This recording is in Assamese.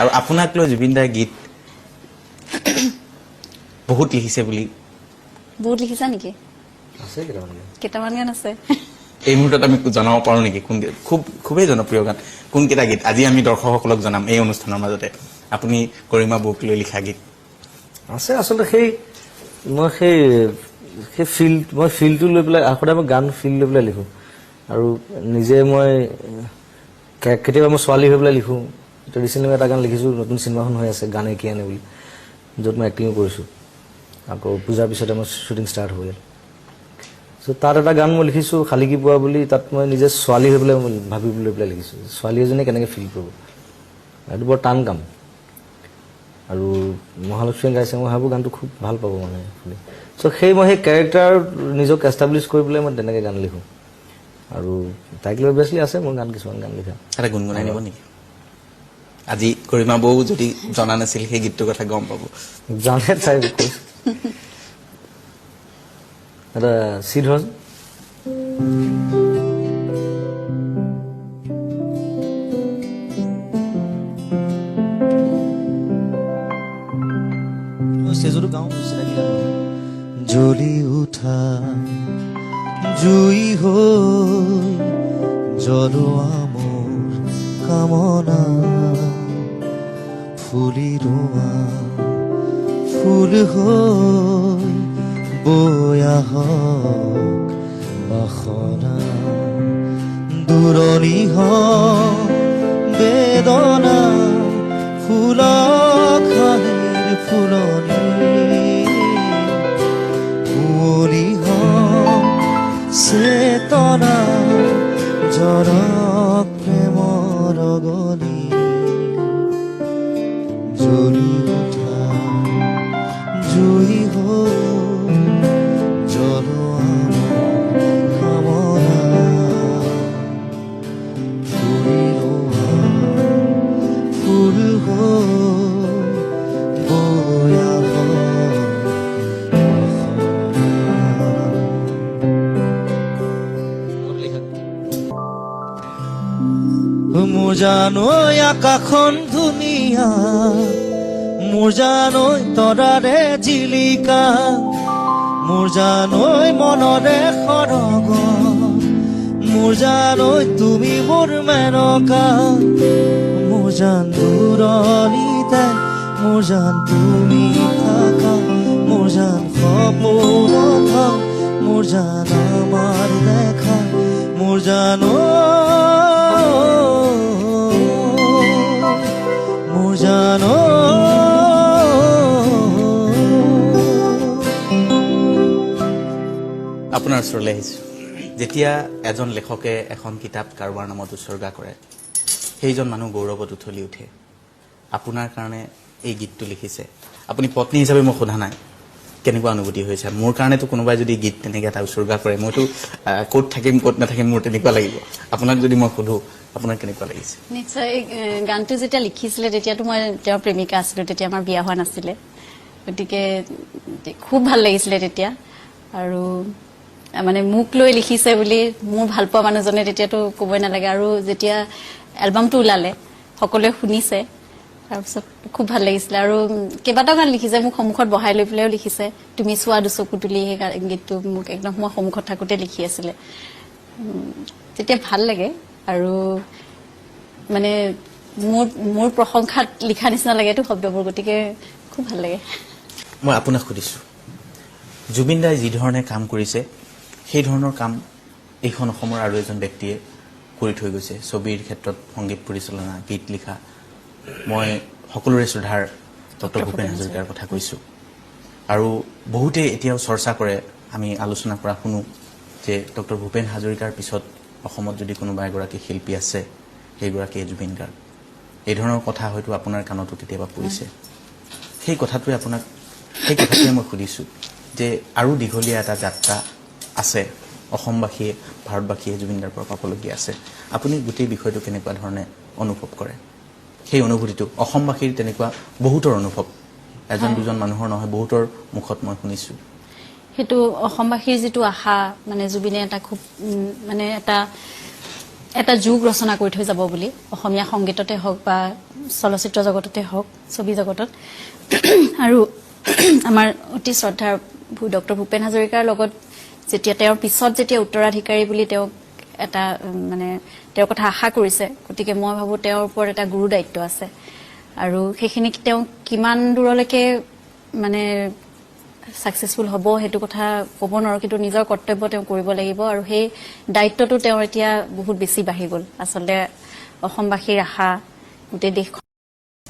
আৰু আপোনাক লৈ জুবিন দাই গীত বহুত লিখিছে বুলি বহুত লিখিছা নেকি আছে কেইটামান গান আছে এই মুহূৰ্তত আমি জনাব পাৰো নেকি কোন খুবেই জনপ্ৰিয় গান কোনকেইটা গীত আজি আমি দৰ্শকসকলক জনাম এই অনুষ্ঠানৰ মাজতে আপুনি গৰিমা বৌক লৈ লিখা গীত আছে আচলতে মই ফিলটো লৈ পেলাই সদায় মই গান ফিল লৈ পেলাই লিখোঁ আৰু নিজে মই কেতিয়াবা মই ছোৱালী হৈ পেলাই লিখোঁ এতিয়া ৰিচেণ্টলি এটা গান লিখিছোঁ নতুন চিনেমাখন হৈ আছে গানে কি আনে বুলি য'ত মই এক্টিঙো কৰিছোঁ আকৌ পূজাৰ পিছতে মোৰ শ্বুটিং ষ্টাৰ্ট হৈ গ'ল চ' তাত এটা গান মই লিখিছোঁ শালিকি পোৱা বুলি তাত মই নিজে ছোৱালী হৈ পেলাই ভাবি লৈ পেলাই লিখিছোঁ ছোৱালী এজনীয়ে কেনেকৈ ফিল কৰিব এইটো বৰ টান কাম আৰু মহালক্ষ্মীয়ে গাইছে মই ভাবোঁ গানটো খুব ভাল পাব মানে শুনি চ' মই সেই কেৰেক্টাৰ নিজক এষ্টাব্লিছ কৰি পেলাই মই তেনেকৈ গান লিখোঁ আৰু তাইক লৈ অভিয়াছলি আছে মোৰ গান কিছুমান গান লিখা এটা গুণগুণাই নিব নেকি আজি গৰিমা বৌ যদি জনা নাছিল সেই গীতটোৰ কথা গম পাব জানে তাই কৈছে এটা চি ধৰচোন ষ্টেজতো গাওঁ চিনাকি গান জ্বলি উঠা জুই হৈ জ্বলোৱা মোৰ কামনা ফুলি ৰোৱা ফুল হৈ বৈ আহক বাসনা দূৰণি হওক বেদনা ফুলক হাঁহিৰ ফুলনি কুঁৱলী হওক চেতনা জৰক প্ৰেমৰ অগনি জ্বলি উঠা জুই হৈ জ্বলোৱা কামনা ফুলি ৰোৱা ফুল হৈ বৈ মোৰ জানৈ আকাশখন ধুনীয়া মোৰ জানৈ তৰাৰে জিলিকা মোৰ জানৈ মনৰে সৰগ মোৰ জানৈ তুমি মোৰ মেনকা মোৰ জান দূৰণিতে মোৰ জান তুমি থাকা মোৰ জান সপোনত মোৰ জান আমাৰ দেখা মোৰ জানৈ মোৰ জানৈ আপোনাৰ ওচৰলৈ আহিছোঁ যেতিয়া এজন লেখকে এখন কিতাপ কাৰোবাৰ নামত উৎসৰ্গা কৰে সেইজন মানুহ গৌৰৱত উঠলি উঠে আপোনাৰ কাৰণে এই গীতটো লিখিছে আপুনি পত্নী হিচাপে মই সোধা নাই কেনেকুৱা অনুভূতি হৈছে মোৰ কাৰণেতো কোনোবাই যদি গীত তেনেকৈ এটা উৎসৰ্গা কৰে মইতো ক'ত থাকিম ক'ত নাথাকিম মোৰ তেনেকুৱা লাগিব আপোনাক যদি মই সোধোঁ আপোনাৰ কেনেকুৱা লাগিছে নিশ্চয় গানটো যেতিয়া লিখিছিলে তেতিয়াতো মই তেওঁৰ প্ৰেমিকা আছিলোঁ তেতিয়া আমাৰ বিয়া হোৱা নাছিলে গতিকে খুব ভাল লাগিছিলে তেতিয়া আৰু মানে মোক লৈ লিখিছে বুলি মোৰ ভাল পোৱা মানুহজনে তেতিয়াতো ক'বই নালাগে আৰু যেতিয়া এলবামটো ওলালে সকলোৱে শুনিছে তাৰপিছত খুব ভাল লাগিছিলে আৰু কেইবাটাও গান লিখিছে মোক সন্মুখত বহাই লৈ পেলাইও লিখিছে তুমি চোৱা দুচকু তুলি সেই গীতটো মোক একদম মই সন্মুখত থাকোঁতে লিখি আছিলে তেতিয়া ভাল লাগে আৰু মানে মোৰ প্ৰশংসাত লিখা নিচিনা লাগে এইটো শব্দবোৰ গতিকে খুব ভাল লাগে মই আপোনাক সুধিছোঁ জুবিন দাই যি ধৰণে কাম কৰিছে সেই ধৰণৰ কাম এইখন অসমৰ আৰু এজন ব্যক্তিয়ে কৰি থৈ গৈছে ছবিৰ ক্ষেত্ৰত সংগীত পৰিচালনা গীত লিখা মই সকলোৰে শ্ৰদ্ধাৰ ডক্টৰ ভূপেন হাজৰিকাৰ কথা কৈছোঁ আৰু বহুতে এতিয়াও চৰ্চা কৰে আমি আলোচনা কৰা শুনো যে ডক্টৰ ভূপেন হাজৰিকাৰ পিছত অসমত যদি কোনোবা এগৰাকী শিল্পী আছে সেইগৰাকীয়ে জুবিন গাৰ্গ এই ধৰণৰ কথা হয়তো আপোনাৰ কাণতো কেতিয়াবা পৰিছে সেই কথাটোৱে মই সুধিছোঁ যে আৰু দীঘলীয়া এটা যাত্ৰা আছে অসমবাসীয়ে ভাৰতবাসীয়ে জুবিন দাৰ পৰা পাবলগীয়া আছে আপুনি গোটেই বিষয়টো কেনেকুৱা ধৰণে অনুভৱ কৰে সেই অনুভূতিটো অসমবাসীৰ তেনেকুৱা বহুতৰ অনুভৱ এজন দুজন মানুহৰ নহয় বহুতৰ মুখত মই শুনিছোঁ সেইটো অসমবাসীৰ যিটো আশা মানে জুবিনে এটা খুব মানে এটা এটা যুগ ৰচনা কৰি থৈ যাব বুলি অসমীয়া সংগীততে হওক বা চলচ্চিত্ৰ জগততে হওক ছবি জগতত আৰু আমাৰ অতি শ্ৰদ্ধাৰ ডক্টৰ ভূপেন হাজৰিকাৰ লগত যেতিয়া তেওঁৰ পিছত যেতিয়া উত্তৰাধিকাৰী বুলি তেওঁক এটা মানে তেওঁৰ কথা আশা কৰিছে গতিকে মই ভাবো তেওঁৰ ওপৰত এটা গুৰু দায়িত্ব আছে আৰু সেইখিনি তেওঁ কিমান দূৰলৈকে মানে সাকসেসফুল হ'ব হেতু কথা ক'ব নোৱাৰো কিন্তু নিজৰ কৰ্তব্য তেওঁ কৰিব লাগিব আৰু সেই দায়িত্বটো তেওঁ এতিয়া বহুত বেছি বাঢ়ি গ'ল আচলতে অসমবাসীৰ আশা গোটেই দেশ